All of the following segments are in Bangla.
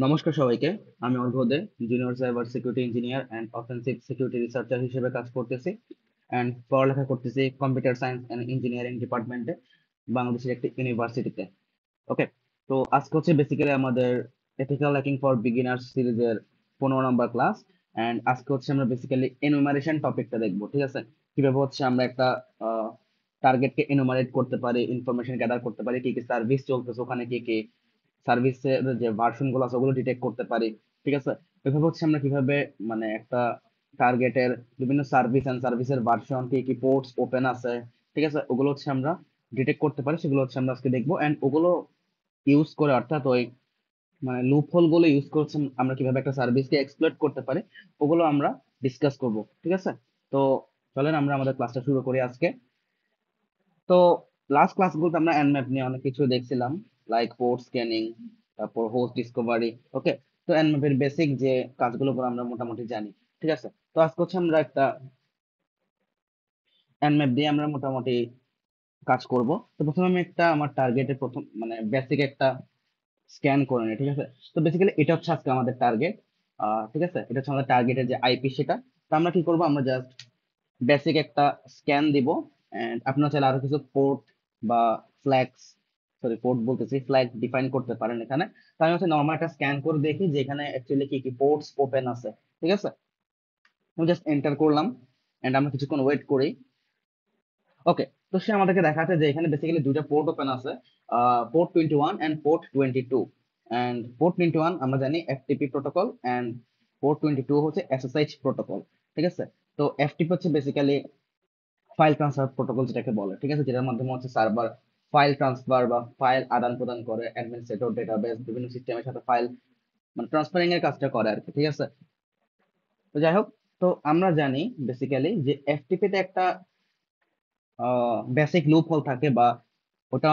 নমস্কার সবাইকে। আমি অর্ঘদে, junior cyber security engineer and offensive security researcher হিসেবে কাজ করতেছি অ্যান্ড পড়ালেখা করতেছি কম্পিউটার সায়েন্স অ্যান্ড ইঞ্জিনিয়ারিং ডিপার্টমেন্টে, বাংলাদেশের একটি ইউনিভার্সিটিতে। ওকে, তো আজকে হচ্ছে বেসিক্যালি আমাদের এথিক্যাল হ্যাকিং ফর বিগিনার্স সিরিজের 15 নম্বর ক্লাস। অ্যান্ড আজকে হচ্ছে আমরা বেসিক্যালি এনুমারেশন টপিকটা দেখবো, ঠিক আছে? কিভাবে হচ্ছে আমরা একটা টার্গেটকে এনুমারেট করতে পারি, ইনফরমেশন গ্যাদার করতে পারি, কি কি সার্ভিস চলতেছে ওখানে, কি কি সার্ভিসের যে ভার্সন গুলো আছে ওগুলো ডিটেক্ট করতে পারি, ঠিক আছে? এভাবে হচ্ছে আমরা কিভাবে মানে একটা টার্গেটের বিভিন্ন সার্ভিস এন্ড সার্ভিসের ভার্সন, কি কি পোর্টস ওপেন আছে, ঠিক আছে, ওগুলো হচ্ছে আমরা ডিটেক্ট করতে পারি, সেগুলো হচ্ছে আমরা আজকে দেখবো। এন্ড ওগুলো ইউজ করে, অর্থাৎ ওই মানে লুপ হোল গুলো ইউজ করছে আমরা কিভাবে একটা সার্ভিসকে এক্সপ্লয়েট করতে পারি, ওগুলো আমরা ডিসকাস করব, ঠিক আছে? তো চলেন আমরা আমাদের ক্লাসটা শুরু করি আজকে। তো লাস্ট ক্লাসগুলোতে আমরা এনম্যাপ নিয়ে অনেক কিছু দেখছিলাম, লাইক পোর্ট স্ক্যানিং, তারপর হোস্ট ডিসকভারি। ওকে, তো এনম্যাপের বেসিক যে কাজগুলো করে আমরা মোটামুটি জানি, ঠিক আছে? তো আজকে হচ্ছে আমরা একটা এনম্যাপ দিয়ে আমরা মোটামুটি কাজ করব। তো প্রথমে আমি একটা আমার টার্গেটের প্রথম মানে বেসিক একটা স্ক্যান করে নিই, ঠিক আছে? তো বেসিক্যালি এটা হচ্ছে আজকে আমাদের টার্গেট। ঠিক আছে, এটা হচ্ছে আমাদের টার্গেটের যে আইপি সেটা। তো আমরা কি করব, আমরা জাস্ট বেসিক একটা স্ক্যান দিব। এন্ড আপনারা চাইলে আরো কিছু পোর্ট বা ফ্ল্যাগস, সরি পোর্ট বলতেছি, ফ্ল্যাগ ডিফাইন করতে পারেন এখানে। তো আমি হচ্ছে নর্মাল একটা স্ক্যান করে দেখি যে এখানে অ্যাকচুয়ালি কি কি পোর্টস ওপেন আছে, ঠিক আছে? আমি জাস্ট এন্টার করলাম এন্ড আমরা কিছুক্ষণ ওয়েট করি। ওকে, তো সে আমাদেরকে দেখাচ্ছে যে এখানে বেসিক্যালি দুইটা পোর্ট ওপেন আছে, port 21 and port 22। And port 21 আমরা জানি এফটিপি প্রোটোকল, এন্ড পোর্ট 22 হচ্ছে এসএসএইচ প্রোটোকল, ঠিক আছে? তো এফটিপি হচ্ছে বেসিক্যালি ফাইল ট্রান্সফার প্রোটোকল যেটাকে বলে, ঠিক আছে, যেটার মাধ্যমে হচ্ছে সার্ভার ফাইল ট্রান্সফার বা ফাইল আদান প্রদান করে, অ্যাডমিনিস্ট্রেটর ডেটাবেস বিভিন্ন সিস্টেমের সাথে ফাইল মানে ট্রান্সফারিং এর কাজটা করে আর কি, ঠিক আছে? তো যাই হোক, তো আমরা জানি বেসিক্যালি যে এফটিপি তে একটা বেসিক লুপ হোল থাকে, বা ওটা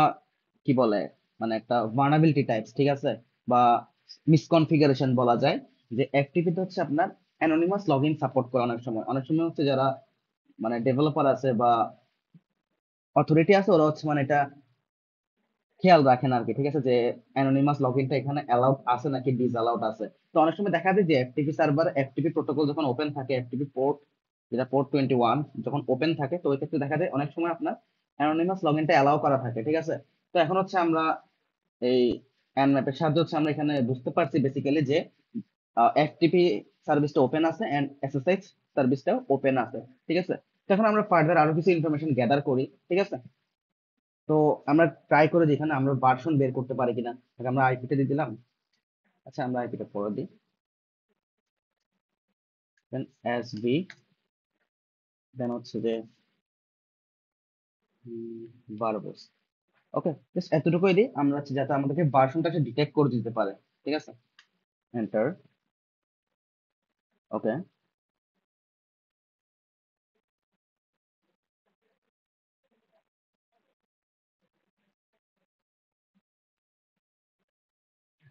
কি বলে মানে একটা ভার্নাবিলিটি টাইপস, ঠিক আছে, বা মিসকনফিগারেশন বলা যায়। যে এফটিপি তে হচ্ছে আপনার অ্যানোনিমাস লগইন সাপোর্ট করে অনেক সময়। অনেক সময় হচ্ছে যারা মানে ডেভেলপার আছে বা অথরিটি আছে, ওরা হচ্ছে মানে এটা খেয়াল রাখেন আর কি, ঠিক আছে, যে অ্যানোনিমাস লগইনটা এখানে অ্যালাউড আছে নাকি ডিসঅ্যালাউড আছে। তো অনেক সময় দেখা যায় যে এফটিপি সার্ভার এফটিপি প্রোটোকল যখন ওপেন থাকে, এফটিপি পোর্ট যেটা পোর্ট 21 যখন ওপেন থাকে, তো ওই ক্ষেত্রে দেখা যায় অনেক সময় আপনার অ্যানোনিমাস লগইনটা অ্যালাউ করা থাকে, ঠিক আছে? তো এখন হচ্ছে আমরা এই এনম্যাপের সাহায্যে হচ্ছে আমরা এখানে বুঝতে পারছি বেসিক্যালি যে এফটিপি সার্ভিসটা ওপেন আছে এন্ড এসএসএইচ সার্ভিসটাও ওপেন আছে, ঠিক আছে? তো এখন আমরা ফার্দার আরো কিছু ইনফরমেশন গ্যাদার করি, ঠিক আছে? তো আমরা ট্রাই করে যেখানে আমরা ভার্সন বের করতে পারি কিনা। তাহলে আমরা আইপিটা দিয়ে দিলাম। আচ্ছা, আমরা আইপিটা পরে দিই। দেন এসবি, দেন হচ্ছে যে ভার্বস। ওকে, জাস্ট এতটুকুই দিই আমরা হচ্ছে, যাতে আমাদেরকে ভার্সনটা ডিটেক্ট করে দিতে পারে, ঠিক আছে? এন্টার। ওকে,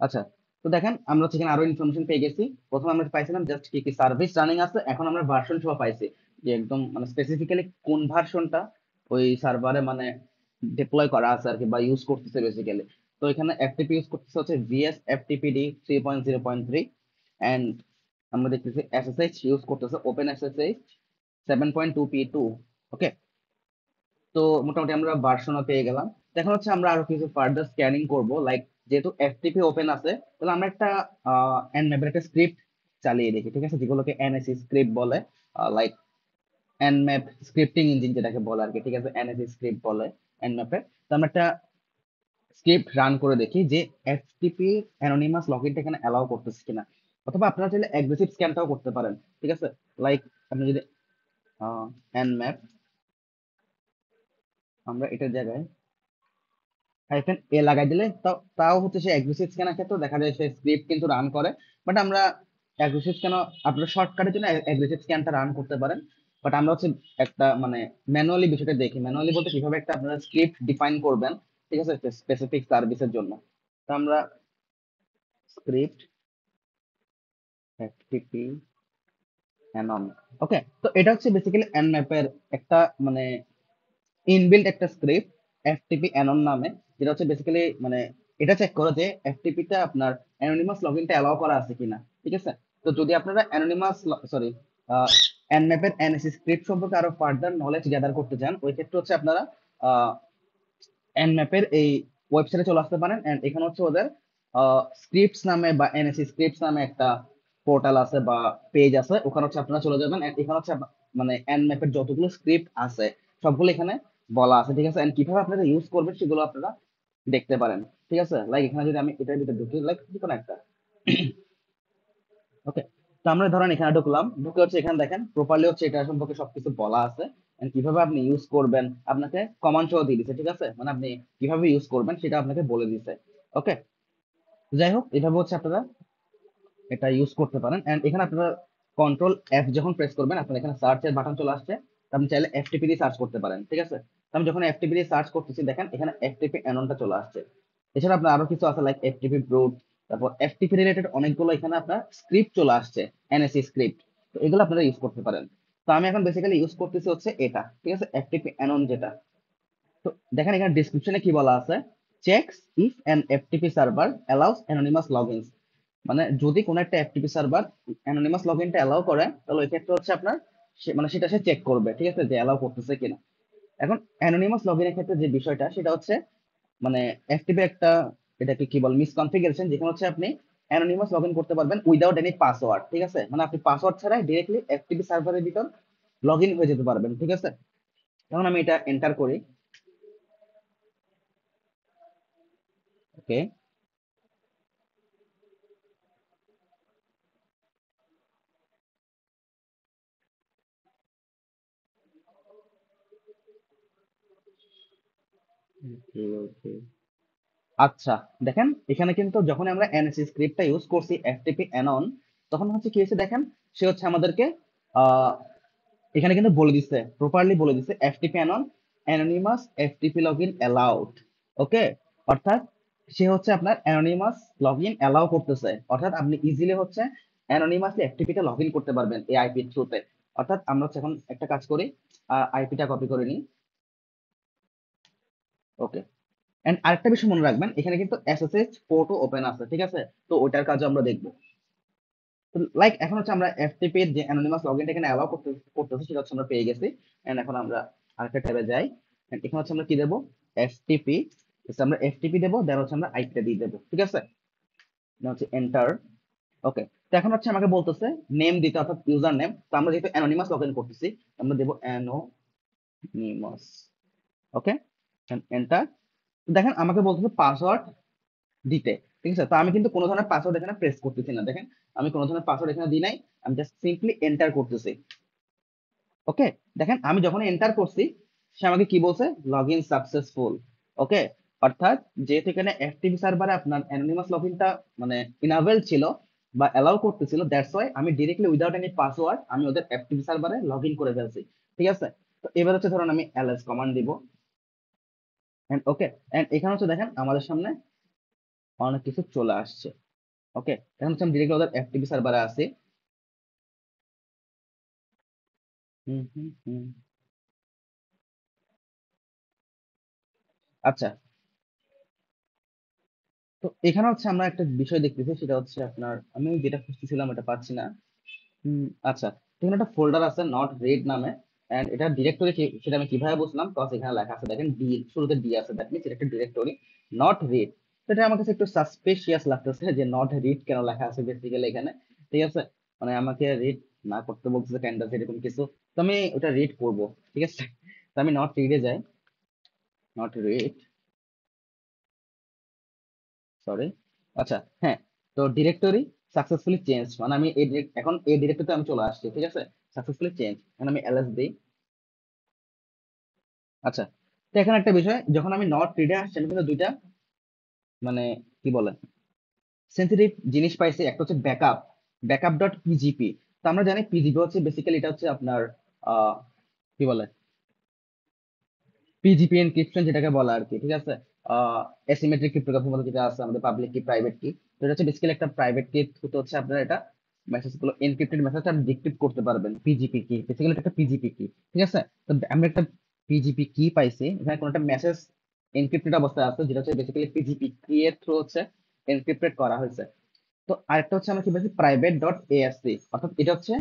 আচ্ছা, তো দেখেন আমরা হচ্ছে এখানে আরো ইনফরমেশন পেয়ে গেছি। প্রথমে আমরা পাইছিলাম জাস্ট কি কি সার্ভিস রানিং আছে, এখন আমরা ভার্সন সহ পাইছি, যে একদম মানে স্পেসিফিক্যালি কোন ভার্সনটা ওই সার্ভারে মানে ডিপ্লয় করা আছে আর কি, বা ইউজ করতেছে বেসিক্যালি। তো এখানে এফটিপি ইউজ করতেছে হচ্ছে ভিএস এফটিপিডি 3.0.3। এন্ড আমরা দেখতেছি এসএসএইচ ইউজ করতেছে ওপেন এসএসএইচ 7.2p2। ওকে, তো মোটামুটি আমরা ভার্সনও পেয়ে গেলাম। তো এখন হচ্ছে আমরা আরো কিছু ফার্দার স্ক্যানিং করব, লাইক যেহেতু এফটিপি ওপেন আছে, তাহলে আমরা একটা এনম্যাপের একটা স্ক্রিপ্ট চালিয়ে দেখি, ঠিক আছে, যেগুলোকে এনএসি স্ক্রিপ্ট বলে, লাইক এনম্যাপ স্ক্রিপ্টিং ইঞ্জিন যেটাকে বলে আর কি, ঠিক আছে, এনএসি স্ক্রিপ্ট বলে এনম্যাপে। তো আমরা একটা স্ক্রিপ্ট রান করে দেখি যে এফটিপি অ্যানোনিমাস লগইনটা এখানে অ্যালাউ করতেছে কিনা। অথবা আপনারা চাইলে অ্যাগ্রেসিভ স্ক্যানটাও করতে পারেন, ঠিক আছে? লাইক আপনি যদি এনম্যাপ, আমরা এটার জায়গায় হাইফেন এ লাগাই দিলে তাও তাও হচ্ছে সে অ্যাগ্রেসিভ স্ক্যানের ক্ষেত্রে দেখা যায় সে স্ক্রিপ্ট কিন্তু রান করে। বাট আমরা অ্যাগ্রেসিভ স্ক্যান, আপনার শর্টকাটের জন্য অ্যাগ্রেসিভ স্ক্যানটা রান করতে পারেন। বাট আমরা হচ্ছে একটা মানে ম্যানুয়ালি বিষয়টা দেখি, ম্যানুয়ালি বলতে কিভাবে একটা আপনারা স্ক্রিপ্ট ডিফাইন করবেন, ঠিক আছে, স্পেসিফিক সার্ভিসের জন্য। তো আমরা স্ক্রিপ্ট এফটিপি অ্যানন। ওকে, তো এটা হচ্ছে বেসিক্যালি এনম্যাপের একটা মানে ইনবিল্ট একটা স্ক্রিপ্ট, এফটিপি অ্যানন নামে, যেটা হচ্ছে বেসিক্যালি মানে এটা চেক করো যে এফটিপি তে আপনার অ্যানোনিমাস লগইনটা অ্যালাউ করা আছে কিনা, ঠিক আছে? তো যদি আপনারা অ্যানোনিমাস সরি এনম্যাপ এর এনএসি স্ক্রিপ্ট সম্পর্কে আরো ফার্দার নলেজ গ্যাদার করতে চান, ওই ক্ষেত্রে হচ্ছে আপনারা এনম্যাপ এর এই ওয়েবসাইটে চলে আসতে পারেন। এন্ড এখানে হচ্ছে ওদের স্ক্রিপ্টস নামে বা এনএসি স্ক্রিপ্টস নামে একটা পোর্টাল আছে বা পেজ আছে, ওখানে হচ্ছে আপনারা চলে যাবেন। এন্ড এখানে হচ্ছে মানে এনম্যাপ এর যতগুলো স্ক্রিপ্ট আছে সবগুলো এখানে বলা আছে, ঠিক আছে? এন্ড কিভাবে আপনারা ইউজ করবেন সেগুলো আপনারা দেখতে পারেন, ঠিক আছে? লাইক এখানে যদি আমি এটার ভিতরে ঢুকি, লাইক যে কোনো একটা, ওকে। তো আমরা ধরেন এখানে ঢুকলাম, ঢুকে হচ্ছে এখানে দেখেন প্রপারলি হচ্ছে এটা সম্পর্কে সবকিছু বলা আছে and কিভাবে আপনি ইউজ করবেন, আপনাকে কমান্ড সহ দিয়ে দিছে, ঠিক আছে? মানে আপনি কিভাবে ইউজ করবেন সেটা আপনাকে বলে দিছে, ওকে। যাই হোক, এভাবে হচ্ছে আপনারা এটা ইউজ করতে পারেন। এন্ড এখানে আপনারা কন্ট্রোল এফ যখন প্রেস করবেন, আপনার এখানে সার্চ এর বাটন চলে আসছে। তো আপনি চাইলে এফটিপি দিয়ে সার্চ করতে পারেন, ঠিক আছে? তো আমি যখন এফটিপি দিয়ে সার্চ করতেছি, দেখেন এখানে এফটিপি অ্যাননটা চলে আসছে। এছাড়া আপনার আরো কিছু আছে লাইক এফটিপি ব্রুট, তারপর এফটিপি রিলেটেড অনেকগুলো এখানে আপনার স্ক্রিপ্ট চলে আসছে, এনএসি স্ক্রিপ্ট। তো এগুলো আপনারা ইউজ করতে পারেন। তো আমি এখন বেসিক্যালি ইউজ করতেছি হচ্ছে এটা, ঠিক আছে? এফটিপি অ্যানন যেটা। তো দেখেন এখানে ডিসক্রিপশনে কি বলা আছে, checks if an FTP server allows anonymous logins. মানে যদি কোনো একটা এফটিপি সার্ভার অ্যানোনিমাস লগইনটা অ্যালাউ করে, তাহলে ওই ক্ষেত্রে হচ্ছে আপনার মানে সেটা সে চেক করবে, ঠিক আছে, যে অ্যালাউ করতেছে কিনা। এখন অ্যানোনিমাস লগইনের ক্ষেত্রে যে বিষয়টা সেটা হচ্ছে মানে এফটিপি একটা, এটাকে কি বল, মিসকনফিগারেশন, যেখানে হচ্ছে আপনি অ্যানোনিমাস লগইন করতে পারবেন উইদাউট এনি পাসওয়ার্ড, ঠিক আছে? মানে আপনি পাসওয়ার্ড ছাড়াই ডিরেক্টলি এফটিপি সার্ভারের ভিতর লগইন হয়ে যেতে পারবেন, ঠিক আছে? এখন আমি এটা এন্টার করি, ওকে। ওকে ওকে, আচ্ছা। দেখেন এখানে কিন্তু যখন আমরা এনএসি স্ক্রিপ্টটা ইউজ করছি এফটিপি অ্যানন, তখন হচ্ছে কি হয়েছে দেখেন, সে হচ্ছে আমাদেরকে আহ এখানে কিন্তু বলে দিচ্ছে, প্রপারলি বলে দিচ্ছে FTP anon anonymous FTP login allowed, okay. অর্থাৎ সে হচ্ছে আপনার অ্যানোনিমাস লগইন অ্যালাউ করতেছে, অর্থাৎ আপনি ইজিলি হচ্ছে অ্যানোনিমাসলি এফটিপিটা লগইন করতে পারবেন এই আইপি থ্রুতে। অর্থাৎ আমরা হচ্ছে এখন একটা কাজ করি, আইপিটা কপি করে নিই, ওকে। এন্ড আরেকটা বিষয় মনে রাখবেন, এখানে কিন্তু এসএসএইচ পোর্টও ওপেন আছে, ঠিক আছে? তো ওইটার কাজও আমরা দেখবো। তো লাইক এখন হচ্ছে আমরা এফটিপি এর যে অ্যানোনিমাস লগইনটা এখানে অ্যালাউ করতেছি সেটা হচ্ছে আমরা পেয়ে গেছি। এন্ড এখন আমরা আরেকটা ট্যাবে যাই। এন্ড এখানে হচ্ছে আমরা কি দেবো, এফটিপি। আমরা এফটিপি দেবো, দেন হচ্ছে আমরা আইপিটা দিয়ে দেবো, ঠিক আছে? দেন হচ্ছে এন্টার, ওকে। তো এখন হচ্ছে আমাকে বলতেছে নেম দিতে, অর্থাৎ ইউজার নেম। তো আমরা যেহেতু অ্যানোনিমাস লগইন করতেছি, আমরা দেবো অ্যানোনিমাস, ওকে। এন্টার। দেখেন আমাকে বলতেছে পাসওয়ার্ড দিতে, ঠিক আছে? তো আমি কিন্তু কোনো ধরনের পাসওয়ার্ড এখানে প্রেস করতেছি না, দেখেন আমি কোনো ধরনের পাসওয়ার্ড এখানে দিই নাই, আমি জাস্ট সিম্পলি এন্টার করতেছি, ওকে। দেখেন আমি যখন এন্টার করছি, সে আমাকে কি বলছে, লগ ইন সাকসেসফুল, ওকে। অর্থাৎ যেহেতু এখানে এফটিপি সার্ভারে আপনার অ্যানোনিমাস লগইনটা মানে ইনাবেল ছিল বা অ্যালাউ করতেছিল, দ্যাটস ওয়াই আমি ডিরেক্টলি উইদাউট এনি পাসওয়ার্ড আমি ওদের এফটিপি সার্ভারে লগ ইন করে ফেলছি, ঠিক আছে? তো এবার হচ্ছে ধরুন আমি এলএস কমান্ড দিব, এন্ড ওকে। এন্ড এখানে হচ্ছে দেখেন আমাদের সামনে অনেক কিছু চলে আসছে, ওকে। এখন হচ্ছে আমি ডিরেক্টলি ওদের এফটিপি সার্ভারে আছি। হুম হুম হুম। আচ্ছা, তো এখানে হচ্ছে আমরা একটা বিষয় দেখতেছি, সেটা হচ্ছে আপনার, আমি যেটা খুঁজতেছিলাম এটা পাচ্ছি না। আচ্ছা, এখানে একটা ফোল্ডার আছে নট রিড নামে। এন্ড এটা ডিরেক্টরি, সেটা আমি কিভাবে বুঝলাম, কজ এখানে লেখা আছে দেখেন ডি, শুরুতে ডি আছে, দ্যাট মিনস এটা একটা ডিরেক্টরি নট রিড। তো এটা আমার কাছে একটু সাসপিশিয়াস লাগতেছে যে নট রিড কেন লেখা আছে বেসিক্যালি এখানে, ঠিক আছে? মানে আমাকে রিড না করতে বলতেছে কাইন্ড অফ এরকম কিছু। তো আমি ওটা রিড করব, ঠিক আছে? তো আমি নট রিডে যাই, নট রিড, সরি। আচ্ছা, হ্যাঁ। তো ডিরেক্টরি সাকসেসফুলি চেঞ্জ, মানে আমি এই এখন এই ডিরেক্টরিতে আমি চলে আসছি, ঠিক আছে? সাকসেসফুলি চেঞ্জ, এখন আমি এলএস দিই। আচ্ছা, তো এখানে একটা বিষয়, যখন আমি নট রিডে আসছি আমি কিন্তু দুইটা মানে কি বলে সেন্সিটিভ জিনিস পাইছি। একটা হচ্ছে ব্যাকআপ, ব্যাকআপ ডট পিজিপি। তো আমরা জানি পিজিপি হচ্ছে বেসিক্যালি এটা হচ্ছে আপনার কি বলে পিজিপি এনক্রিপশন যেটাকে বলা আর কি, ঠিক আছে? অ্যাসিমেট্রিক ক্রিপ্টোগ্রাফির মধ্যে যেটা আছে আমাদের পাবলিক কি প্রাইভেট কি, তো এটা হচ্ছে বেসিক্যালি একটা প্রাইভেট কি থ্রুতে হচ্ছে আপনারা এটা মেসেজ গুলো এনক্রিপ্টেড মেসেজ আপনি ডিক্রিপ্ট করতে পারবেন, পিজিপি কি বেসিক্যালি একটা পিজিপি কি, ঠিক আছে? তো আমরা একটা পিজিপি কি পাইছি, এখানে কোনো একটা মেসেজ এনক্রিপ্টেড অবস্থায় আছে, যেটা হচ্ছে বেসিক্যালি পিজিপি কি এর থ্রু হচ্ছে এনক্রিপ্টেড করা হয়েছে। তো আরেকটা হচ্ছে আমরা কি বলছি প্রাইভেট ডট এএসসি, অর্থাৎ এটা হচ্ছে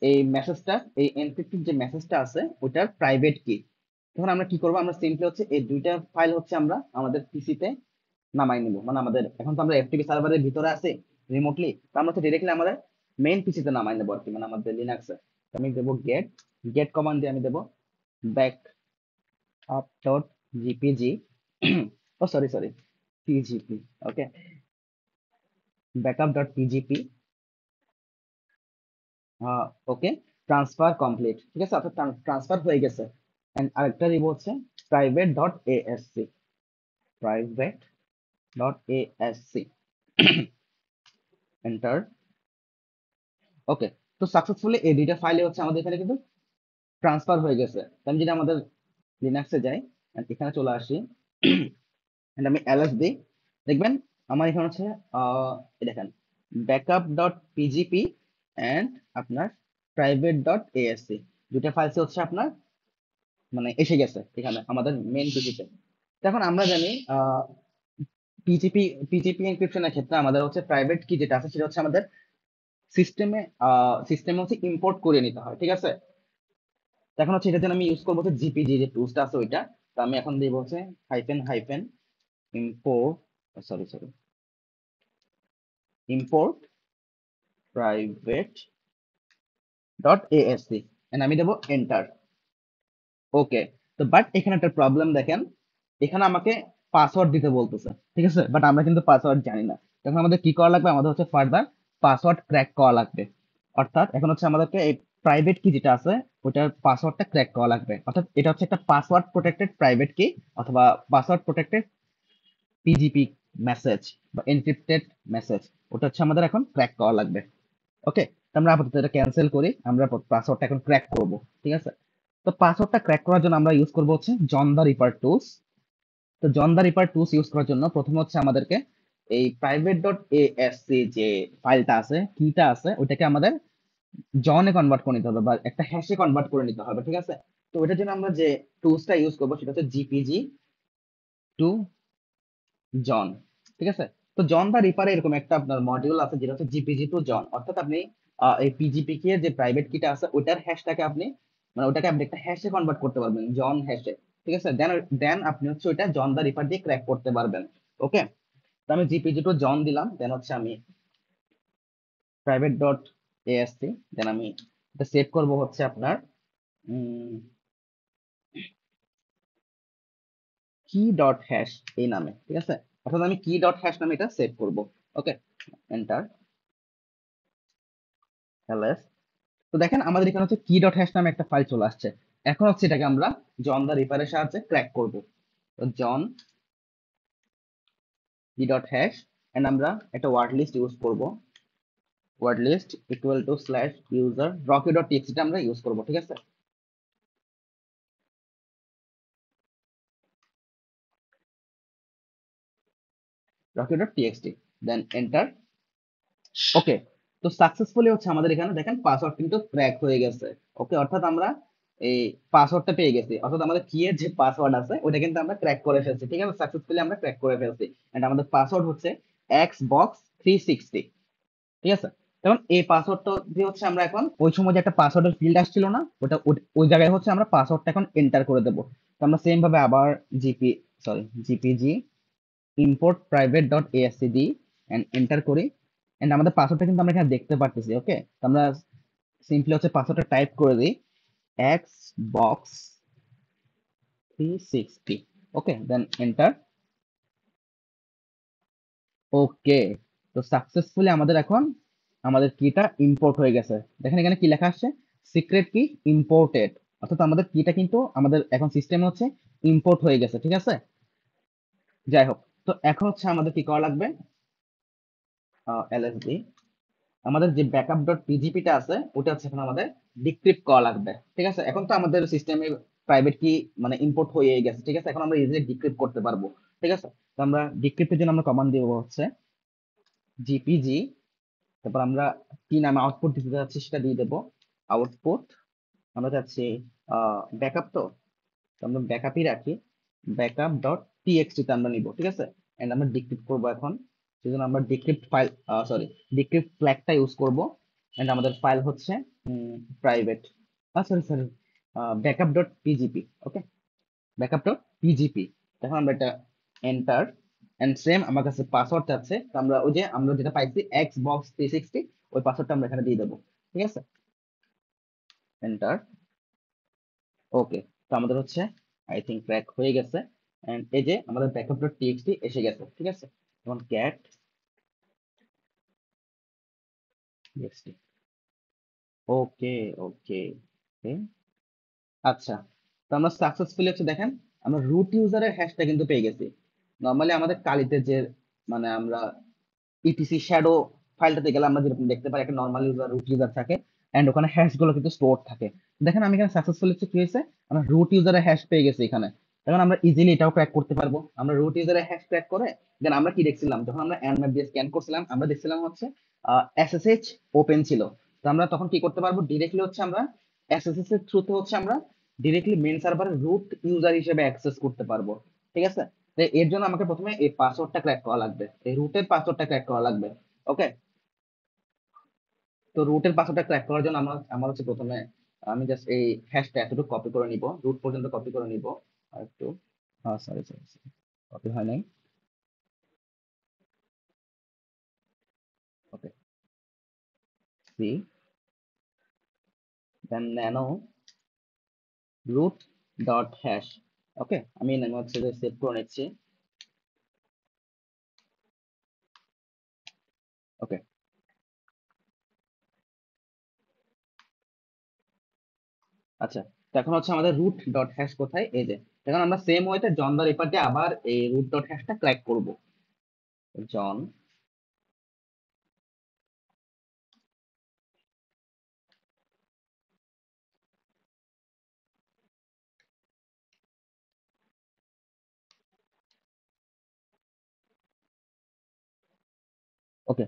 এই মেসেজটা, এই এনক্রিপ্টেড যে মেসেজটা আছে ওটার প্রাইভেট কি। তখন আমরা কি করব, আমরা সিম্পলি হচ্ছে এই দুইটা ফাইল হচ্ছে আমরা আমাদের পিসিতে নামাই নিব। মানে আমাদের এখন তো আমরা এফটিপি সার্ভারের ভিতরে আছি রিমোটলি, তো আমরা হচ্ছে ডিরেক্টলি আমাদের মেইন পিসিতে নামাই নেবো আর কি, মানে আমাদের লিনাক্সে। আমি দেবো গেট, গেট কমান্ড দিয়ে আমি দেবো ব্যাক আপ ডট জিপিজি, ও sorry sorry PGP, okay, backup dot PGP, ওকে, ট্রান্সফার কমপ্লিট, ঠিক আছে, অর্থাৎ ট্রান্সফার হয়ে গেছে। এন্ড আরেকটা দিব হচ্ছে private dot ASC, private dot ASC, enter, okay. তো সাকসেসফুলি এই দুইটা ফাইলে হচ্ছে আমাদের এখানে কিন্তু ট্রান্সফার হয়ে গেছে। তো আমি যদি আমাদের লিনাক্সে যাই and এখানে চলে আসি and আমি ls দিই, দেখবেন আমার এখানে হচ্ছে এই দেখেন ব্যাকআপ ডট পিজিপি এন্ড আপনার প্রাইভেট ডট এএসসি দুইটা ফাইলস হচ্ছে আপনার মানে এসে গেছে এখানে আমাদের মেইন পিসিতে। এখন আমরা জানি পিজিপি পিজিপি এনক্রিপশনের ক্ষেত্রে আমাদের হচ্ছে প্রাইভেট কি যেটা আছে সেটা হচ্ছে আমাদের সিস্টেমে সিস্টেমে হচ্ছে ইম্পোর্ট করে নিতে হয়, ঠিক আছে। তো এখন হচ্ছে এটার জন্য আমি ইউজ করবো হচ্ছে জিপিজি যে টুলসটা আছে ওইটা। তো আমি এখন দিব হচ্ছে hyphen hyphen import, sorry sorry, import private dot ASC and আমি দেবো এন্টার, ওকে। তো বাট এখানে একটা প্রবলেম দেখেন, এখানে আমাকে পাসওয়ার্ড দিতে বলতেছে, ঠিক আছে, বাট আমরা কিন্তু পাসওয়ার্ড জানি না। তখন আমাদের কি করা লাগবে, আমাদের হচ্ছে ফার্দার পাসওয়ার্ড ক্র্যাক করা লাগবে। অর্থাৎ এখন হচ্ছে আমাদেরকে এই প্রাইভেট কি যেটা আছে ওটার পাসওয়ার্ডটা ক্র্যাক করা লাগবে। অর্থাৎ এটা হচ্ছে একটা পাসওয়ার্ড প্রোটেক্টেড প্রাইভেট কি অথবা পাসওয়ার্ড প্রোটেক্টেড পিজিপি মেসেজ বা এনক্রিপ্টেড মেসেজ, ওটা হচ্ছে আমাদের এখন ক্র্যাক করা লাগবে, ওকে। আমরা আপাতত এটা ক্যান্সেল করি, আমরা পাসওয়ার্ডটা এখন ক্র্যাক করব, ঠিক আছে। তো পাসওয়ার্ডটা ক্র্যাক করার জন্য আমরা ইউজ করব হচ্ছে জন দা রিপার টুলস। তো জন দা রিপার টুলস ইউজ করার জন্য প্রথমে হচ্ছে আমাদেরকে এই প্রাইভেট ডট এএসসি যে ফাইলটা আছে কিটা আছে ওটাকে আমাদের জনে কনভার্ট করে নিতে হবে বা একটা হ্যাশে কনভার্ট করে নিতে হবে, ঠিক আছে। তো ওটার জন্য আমরা যে টুলসটা ইউজ করবো সেটা হচ্ছে জিপিজি টু জন, ঠিক আছে। তো জন দা রিপারে এরকম একটা আপনার মডিউল আছে যেটা হচ্ছে জিপিজি টু জন, অর্থাৎ আপনি এই পিজিপি কে যে প্রাইভেট কিটা আছে ওটার হ্যাশটাকে আপনি মানে ওটাকে আপনি একটা হ্যাশে কনভার্ট করতে পারবেন, জন হ্যাশে, ঠিক আছে। দেন দেন আপনি হচ্ছে ওইটা জন দা রিপার দিয়ে ক্র্যাক করতে পারবেন, ওকে। তো আমি জিপিজি টু জন দিলাম, দেন হচ্ছে আমি প্রাইভেট ডট এএসসি, দেন আমি এটা সেভ করব হচ্ছে আপনার কি ডট হ্যাশ এই নামে, ঠিক আছে। অর্থাৎ আমি কি ডট হ্যাশ নামে এটা সেভ করব, ওকে, এন্টার, ls। তো দেখেন আমাদের এখানে হচ্ছে কি ডট হ্যাশ নামে একটা ফাইল চলে আসছে। এখন হচ্ছে এটাকে আমরা জন দা রিপারের সাহায্যে ক্র্যাক করব। তো জন কি ডট হ্যাশ এন্ড আমরা একটা ওয়ার্ড লিস্ট ইউজ করব, word list equal to slash user rocky dot TXT আমরা ইউজ করব, ঠিক আছে। Rocky dot TXT, then enter, okay. তো সাকসেসফুলি হচ্ছে আমাদের এখানে দেখেন পাসওয়ার্ড কিন্তু ক্র্যাক হয়ে গেছে, ওকে। অর্থাৎ আমরা এই পাসওয়ার্ডটা পেয়ে গেছি, অর্থাৎ আমাদের কি এর যে পাসওয়ার্ড আছে ওটা কিন্তু আমরা ক্র্যাক করে ফেলছি, ঠিক আছে, সাকসেসফুলি আমরা ক্র্যাক করে ফেলছি। এন্ড আমাদের পাসওয়ার্ড হচ্ছে xbox360, ঠিক আছে। তখন এই পাসওয়ার্ডটা দিয়ে হচ্ছে আমরা এখন ওই সময় যে একটা পাসওয়ার্ডের ফিল্ড আসছিল না ওটা ওই জায়গায় হচ্ছে আমরা পাসওয়ার্ডটা এখন এন্টার করে দেবো। তো আমরা সেম ভাবে আবার GPG import private dot ASC দিই এন্ড এন্টার করি। এন্ড আমাদের পাসওয়ার্ডটা কিন্তু আমরা এখানে দেখতে পারতেছি, ওকে। তো আমরা সিম্পলি হচ্ছে পাসওয়ার্ডটা টাইপ করে দিই xbox360, ওকে, দেন এন্টার, ওকে। তো সাকসেসফুলি আমাদের এখন আমাদের কিটা ইম্পোর্ট হয়ে গেছে। দেখেন এখানে কি লেখা আসছে, সিক্রেট কি ইম্পোর্টেড, অর্থাৎ আমাদের কিটা কিন্তু আমাদের এখন সিস্টেমে হচ্ছে ইম্পোর্ট হয়ে গেছে, ঠিক আছে। যাই হোক, তো এখন হচ্ছে আমাদের কি করা লাগবে, এলএসডি আমাদের যে ব্যাকআপ ডট পিজিপিটা আছে ওটা হচ্ছে এখন আমাদের ডিক্রিপ্ট করা লাগবে, ঠিক আছে। এখন তো আমাদের সিস্টেমে প্রাইভেট কি মানে ইম্পোর্ট হয়ে গেছে, ঠিক আছে, এখন আমরা ইজিলি ডিক্রিপ্ট করতে পারবো, ঠিক আছে। তো আমরা ডিক্রিপ্টের জন্য আমরা কমান্ড দিব হচ্ছে জিপিজি, তারপর আমরা কি নামে আউটপুট দিতে যাচ্ছি সেটা দিয়ে দেবো, আউটপুট আমরা চাচ্ছি ব্যাকআপ, তো তো আমরা ব্যাকআপই রাখি, ব্যাকআপ ডট txt তে আমরা নিব, ঠিক আছে। এন্ড আমরা ডিক্রিপ্ট করব এখন, সেজন্য আমরা ডিক্রিপ্ট ফাইল, সরি, ডিক্রিপ্ট ফ্ল্যাগটা ইউজ করব। এন্ড আমাদের ফাইল হচ্ছে private, sorry sorry, backup dot PGP. Okay, backup dot PGP. এখন আমরা এটা এন্টার, এন্ড সেম আমার কাছে পাসওয়ার্ড চাচ্ছে, তো আমরা ওই যে আমরা যেটা পাইছি Xbox 360, ওই পাসওয়ার্ডটা আমরা এখানে দিয়ে দেবো, ঠিক আছে। এন্টার। ওকে, তো আমাদের হচ্ছে আই থিঙ্ক ক্র্যাক হয়ে গেছে। এন্ড এই যে আমাদের ব্যাকআপ ডট টিএক্সটি এসে গেছে, ঠিক আছে। এখন ক্যাট টিএক্সটি। ওকে ওকে ওকে। আচ্ছা, তো আমরা সাকসেসফুলি হচ্ছে দেখেন, আমরা রুট ইউজারের হ্যাশটা কিন্তু পেয়ে গেছি। নর্মালি আমাদের কালিতে যে মানে আমরা ইটিসি শ্যাডো ফাইলটাতে গেলে আমরা যেরকম দেখতে পাই একটা নর্মাল ইউজার, রুট ইউজার থাকে, এন্ড ওখানে হ্যাশ গুলো কিন্তু স্টোর থাকে। দেখেন আমি এখানে সাকসেসফুল হচ্ছে কি হয়েছে, আমরা রুট ইউজারের হ্যাশ পেয়ে গেছি এখানে। এখন আমরা ইজিলি এটাও ক্র্যাক করতে পারবো। আমরা রুট ইউজারের হ্যাশ ক্র্যাক করে দেন আমরা কি দেখছিলাম, যখন আমরা এনম্যাপ দিয়ে স্ক্যান করছিলাম আমরা দেখছিলাম হচ্ছে এসএসএইচ ওপেন ছিল। তো আমরা তখন কি করতে পারবো, ডিরেক্টলি হচ্ছে আমরা এসএসএইচ এর থ্রুতে হচ্ছে আমরা ডিরেক্টলি মেন সার্ভারের রুট ইউজার হিসেবে অ্যাক্সেস করতে পারবো, ঠিক আছে। তো এর জন্য আমাকে প্রথমে এই পাসওয়ার্ডটা ক্র্যাক করা লাগবে, এই রুটের পাসওয়ার্ডটা ক্র্যাক করা লাগবে। ওকে, তো রুটের পাসওয়ার্ডটা ক্র্যাক করার জন্য আমার আমার হচ্ছে প্রথমে আমি জাস্ট এই হ্যাশটা এতটুকু কপি করে নিব, রুট পর্যন্ত কপি করে নিব। আর একটু, সরি সরি, কপি হয় নাই। ওকে, সি দেন ন্যানো রুট ডট হ্যাশ। ওকে, আমি ন্যানো হচ্ছে যে সেভ করে নিচ্ছি। ওকে, আচ্ছা, তো এখন হচ্ছে আমাদের রুট ডট হ্যাশ কোথায়, এই যে। এখন আমরা সেম ওয়েতে জন দা রেপার দিয়ে আবার এই রুট ডট হ্যাশটা ক্র্যাক করব। জন, ওকে,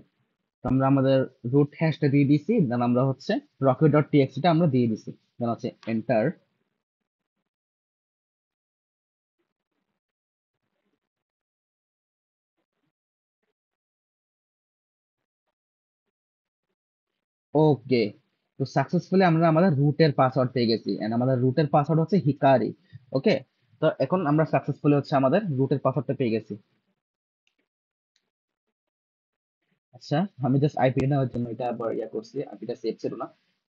তো আমরা আমাদের রুট হ্যাশটা দিয়ে দিছি, দেন আমরা হচ্ছে রকেট ডট টিএক্সটি টা আমরা দিয়ে দিছি, দেন হচ্ছে এন্টার। ওকে, তো সাকসেসফুলি আমরা আমাদের রুটের পাসওয়ার্ড পেয়ে গেছি, এন্ড আমাদের রুটের পাসওয়ার্ড হচ্ছে হিকারি। ওকে, তো এখন আমরা সাকসেসফুলি হচ্ছে আমাদের রুটের পাসওয়ার্ডটা পেয়ে গেছি। আচ্ছা, আমি জাস্ট আইপি নেওয়ার জন্য এটা আবার ইয়া করছি, আইপিটা সেভ ছিল না,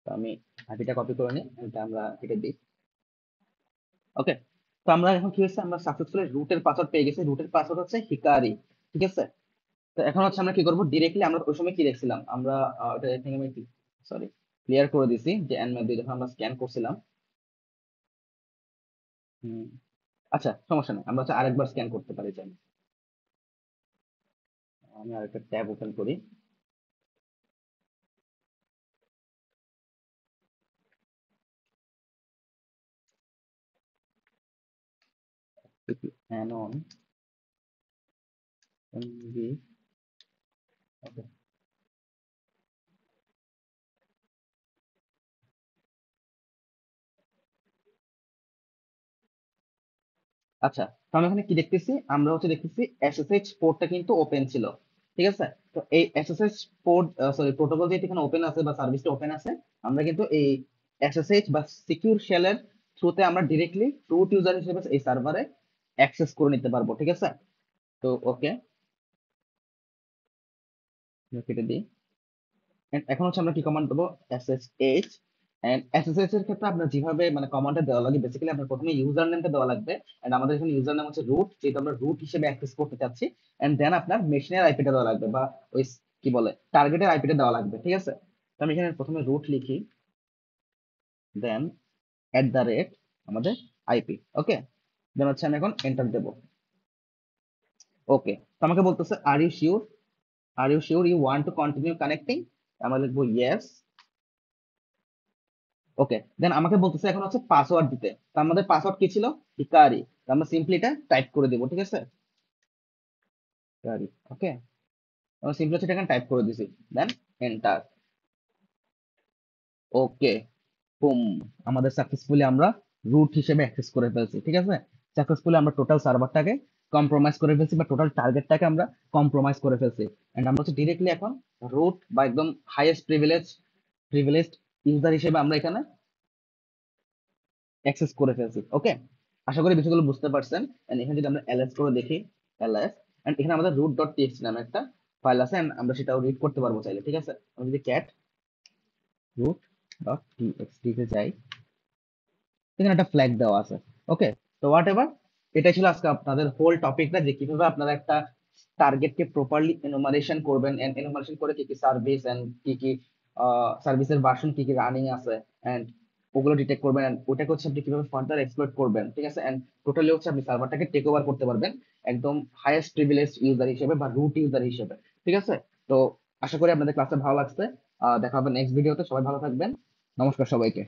তো আমি আইপিটা কপি করে নিই, এটা আমরা এটা দিই। ওকে, তো আমরা এখন কি হয়েছে, আমরা সাকসেসফুলি রুটের পাসওয়ার্ড পেয়ে গেছি, রুটের পাসওয়ার্ড হচ্ছে হিকারি, ঠিক আছে। তো এখন হচ্ছে আমরা কি করবো, ডিরেক্টলি আমরা ওই সময় কি দেখছিলাম আমরা, এটা I think আমি সরি ক্লিয়ার করে দিছি যে এনম্যাপ দিয়ে যখন আমরা স্ক্যান করছিলাম। হুম, আচ্ছা সমস্যা নেই, আমরা হচ্ছে আরেকবার স্ক্যান করতে পারি চাই। আমি আরেকটা ট্যাব ওপেন করি। Anon MV. ওকে, আচ্ছা, তো আমরা এখানে কি দেখতেছি, আমরা হচ্ছে দেখতেছি এসএসএইচ পোর্টটা কিন্তু ওপেন ছিল, ঠিক আছে। তো এই এসএসএইচ পোর্ট, সরি, প্রোটোকল যেহেতু এখানে ওপেন আছে বা সার্ভিসটা ওপেন আছে, আমরা কিন্তু এই এসএসএইচ বা সিকিউর শেলের থ্রুতে আমরা ডিরেক্টলি রুট ইউজার হিসেবে এই সার্ভারে অ্যাক্সেস করে নিতে পারবো, ঠিক আছে। তো ওকে, কেটে দিই। And এখন হচ্ছে আমরা কি কমান্ড দেবো, এসএসএইচ। এন্ড এসএসএইচ এর ক্ষেত্রে আপনার যেভাবে মানে কমান্ডটা দেওয়া লাগে, বেসিক্যালি আপনার প্রথমে ইউজার নেমটা দেওয়া লাগবে। এন্ড আমাদের এখানে ইউজার নেম হচ্ছে রুট, যেহেতু আমরা রুট হিসেবে অ্যাক্সেস করতে চাচ্ছি। এন্ড দেন আপনার মেশিনের আইপিটা দেওয়া লাগবে, বা ওই কি বলে টার্গেটের আইপিটা দেওয়া লাগবে, ঠিক আছে। তো আমি এখানে প্রথমে রুট লিখি, দেন @ আমাদের আইপি। ওকে, দেন হচ্ছে আমি এখন এন্টার দেবো। ওকে, তো আমাকে বলতেছে are you sure you want to continue connecting, আমরা লিখবো ইয়েস। ওকে, দেন আমাকে বলতেছে এখন হচ্ছে পাসওয়ার্ড দিতে, তো আমাদের পাসওয়ার্ড কি ছিল, হিকারি। তো আমরা সিম্পলি এটা টাইপ করে দিব, ঠিক আছে, হিকারি। ওকে, আমরা সিম্পলি হচ্ছে এটা এখানে টাইপ করে দিছি, দেন এন্টার। ওকে, বুম, আমাদের সাকসেসফুলি আমরা রুট হিসেবে অ্যাক্সেস করে ফেলছি, ঠিক আছে। সাকসেসফুলি আমরা টোটাল সার্ভারটাকে কম্প্রোমাইজ করে ফেলছি, বা টোটাল টার্গেটটাকে আমরা কম্প্রোমাইজ করে ফেলছি। এন্ড আমরা হচ্ছে ডিরেক্টলি এখন রুট বা একদম হাইয়েস্ট প্রিভিলেজড ইউজার হিসেবে আমরা এখানে অ্যাক্সেস করে ফেলছি। ওকে, আশা করি বিষয়গুলো বুঝতে পারছেন। এন্ড এখানে যদি আমরা এলএস করে দেখি, এলএস, এন্ড এখানে আমাদের রুট ডট টিএক্সটি নামে একটা ফাইল আছে, and আমরা সেটাও রিড করতে পারবো চাইলে। ঠিক আছে, আমি যদি ক্যাট রুট ডট টিএক্সটি তে যাই, এখানে একটা ফ্ল্যাগ দেওয়া আছে। ওকে, তো হোয়াট এভার, এটাই ছিল আজকে আপনাদের হোল টপিকটা, যে কিভাবে আপনারা একটা টার্গেটকে প্রপারলি এনুমারেশন করবেন, এন্ড এনুমারেশন করে কি কি সার্ভিস এন্ড কি কি সার্ভিসের ভার্সন কি কি রানিং আছে, এন্ড ওগুলো ডিটেক্ট করবেন, এন্ড ওটাকে হচ্ছে আপনি কিভাবে ফার্দার এক্সপ্লয়েট করবেন। ঠিক আছে, এন্ড টোটালি হচ্ছে আপনি সার্ভারটাকে টেক ওভার করতে পারবেন একদম হাইয়েস্ট প্রিভিলেজ ইউজার হিসেবে বা রুট ইউজার হিসেবে। ঠিক আছে, তো আশা করি আপনাদের ক্লাসটা ভালো লাগছে। দেখা হবে নেক্সট ভিডিওতে। সবাই ভালো থাকবেন। নমস্কার সবাইকে।